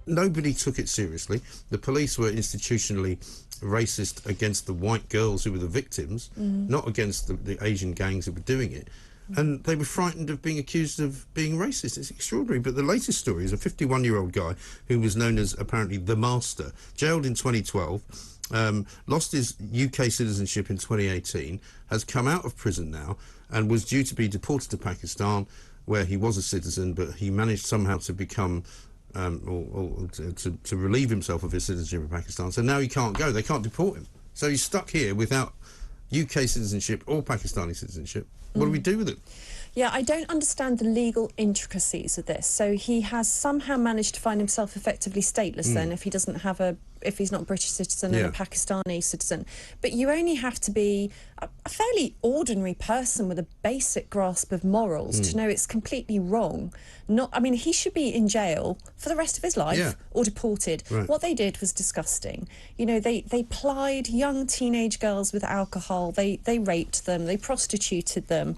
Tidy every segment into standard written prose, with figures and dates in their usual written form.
nobody took it seriously. The police were institutionally racist against the white girls who were the victims, not against the Asian gangs who were doing it. And they were frightened of being accused of being racist. It's extraordinary. But the latest story is a 51-year-old guy who was known as, apparently, the Master, jailed in 2012, lost his UK citizenship in 2018, has come out of prison now and was due to be deported to Pakistan, where he was a citizen, but he managed somehow to become... to relieve himself of his citizenship in Pakistan. So now he can't go. They can't deport him. So he's stuck here without UK citizenship or Pakistani citizenship. What do we do with it? Yeah, I don't understand the legal intricacies of this. So he has somehow managed to find himself effectively stateless then if he doesn't have if he's not a British citizen and a Pakistani citizen. But you only have to be a fairly ordinary person with a basic grasp of morals to know it's completely wrong. I mean, he should be in jail for the rest of his life or deported. Right. What they did was disgusting. You know, they plied young teenage girls with alcohol. They raped them. They prostituted them.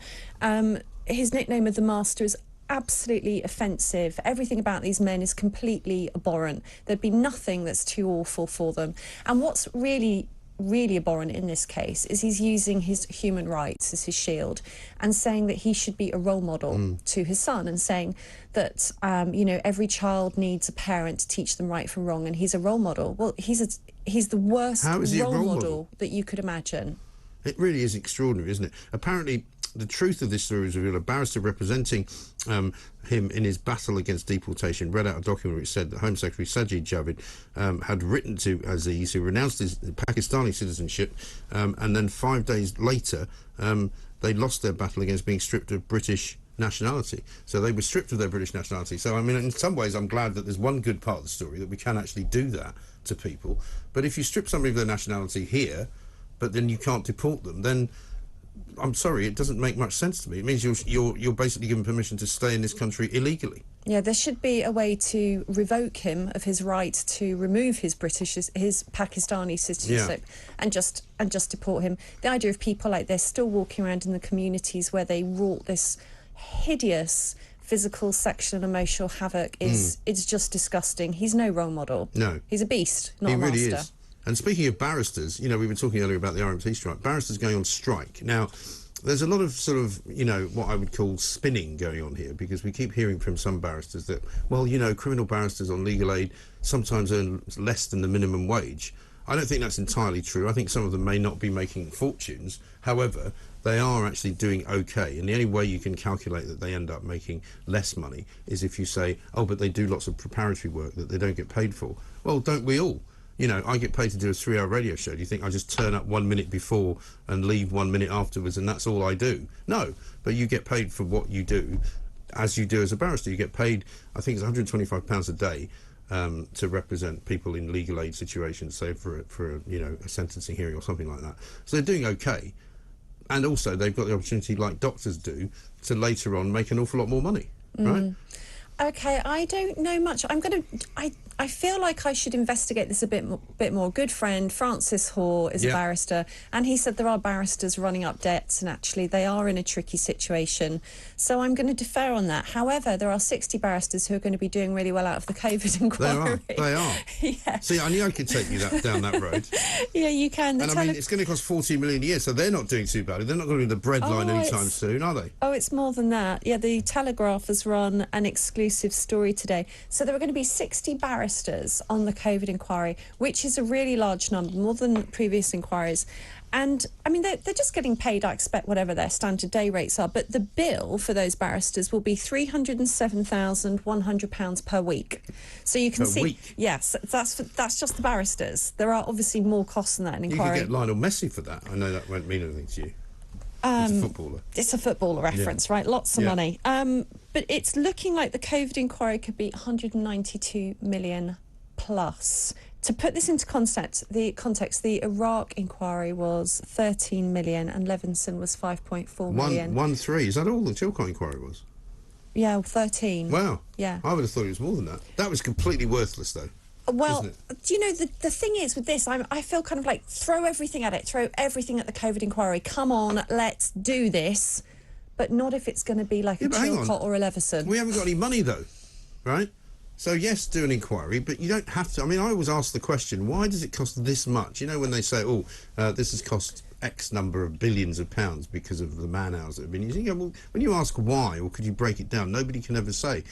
His nickname of the Master is absolutely offensive. Everything about these men is completely abhorrent. There'd be nothing that's too awful for them. And what's really abhorrent in this case is he's using his human rights as his shield and saying that he should be a role model to his son, and saying that you know, every child needs a parent to teach them right from wrong, and he's a role model. Well, he's the worst role model that you could imagine. It really is extraordinary, isn't it? Apparently, the truth of this story is revealed. A barrister representing him in his battle against deportation read out a document which said that Home Secretary Sajid Javid had written to Aziz, who renounced his Pakistani citizenship, and then 5 days later they lost their battle against being stripped of British nationality. So they were stripped of their British nationality. So, I mean, in some ways I'm glad that there's one good part of the story, that we can actually do that to people. But if you strip somebody of their nationality here, but then you can't deport them, then I'm sorry, it doesn't make much sense to me. It means you're basically given permission to stay in this country illegally. Yeah, there should be a way to revoke him of his right to remove his Pakistani citizenship and just deport him. The idea of people like this still walking around in the communities where they wrought this hideous physical, sexual and emotional havoc is just disgusting. He's no role model. No. He's a beast, not a master. He really is. And speaking of barristers, you know, we were talking earlier about the RMT strike. Barristers going on strike. Now, there's a lot of sort of, you know, what I would call spinning going on here, because we keep hearing from some barristers that, well, you know, criminal barristers on legal aid sometimes earn less than the minimum wage. I don't think that's entirely true. I think some of them may not be making fortunes. However, they are actually doing okay. And the only way you can calculate that they end up making less money is if you say, oh, but they do lots of preparatory work that they don't get paid for. Well, don't we all? You know, I get paid to do a 3-hour radio show. Do you think I just turn up 1 minute before and leave 1 minute afterwards and that's all I do? No, but you get paid for what you do, as you do as a barrister. You get paid, I think it's £125 a day to represent people in legal aid situations, say for you know, a sentencing hearing or something like that. So they're doing okay. And also they've got the opportunity, like doctors do, to later on make an awful lot more money, right? Okay, I don't know much. I feel like I should investigate this a bit more. Good friend Francis Hoare is a barrister, and he said there are barristers running up debts, and actually they are in a tricky situation. So I'm going to defer on that. However, there are 60 barristers who are going to be doing really well out of the COVID inquiry. They are. Yeah. See, I knew I could take you down that road. Yeah, you can. And I mean, it's going to cost 40 million a year, so they're not doing too badly. They're not going to be the breadline anytime soon, are they? Oh, it's more than that. Yeah, the Telegraph has run an exclusive story today. So there are going to be 60 barristers on the COVID inquiry, which is a really large number, more than previous inquiries. And, I mean, they're just getting paid, I expect, whatever their standard day rates are. But the bill for those barristers will be £307,100 per week. So you can see... week? Yes, that's just the barristers. There are obviously more costs than that in inquiry. You could get Lionel Messi for that. I know that won't mean anything to you. It's a footballer. It's a footballer reference, right? Lots of money. But it's looking like the COVID inquiry could be 192 million plus. To put this into context, the Iraq inquiry was 13 million and Levinson was 5.4 million. 1.3. Is that all the Chilcot inquiry was? Yeah, 13. Wow. Yeah. I would have thought it was more than that. That was completely worthless, though. Well, do you know, the thing is with this, I feel kind of like throw everything at it, throw everything at the COVID inquiry. Come on, let's do this. But not if it's going to be like a Chilcot or a Leveson. We haven't got any money, though, right? So yes, do an inquiry, but you don't have to. I mean, I always ask the question, why does it cost this much? You know, when they say, oh, this has cost X number of billions of pounds because of the man hours that have been using. You go, well, when you ask why, or could you break it down, nobody can ever say.